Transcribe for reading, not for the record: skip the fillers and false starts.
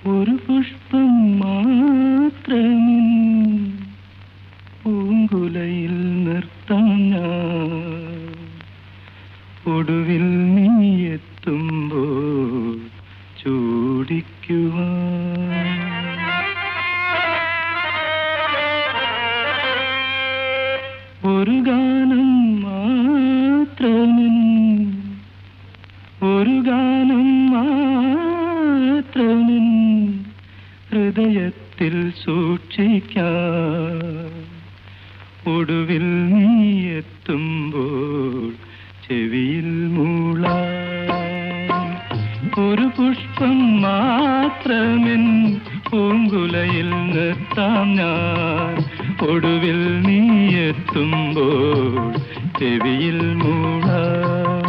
ഒരു പുഷ്പം മാത്രമിൻ പൂങ്കുലയിൽ നിർത്താം ഞാൻ. ഒടുവിൽ നീ എത്തുമ്പോൾ ചൂടിക്കുവാൻ. ഒരു ഗാനം മാത്രമിൻ ഒരു ഗാനം മാത്രമിൻ ഹൃദയത്തിൽ സൂക്ഷിക്കാം. ഒടുവിൽ നീ എത്തുമ്പോൾ ചെവിയിൽ മൂളാം. ഒരു പുഷ്പം മാത്രമിൻ പൂങ്കുലയിൽ നിർത്താം ഞാൻ. ഒടുവിൽ നീ എത്തുമ്പോൾ ചെവിയിൽ മൂളാം.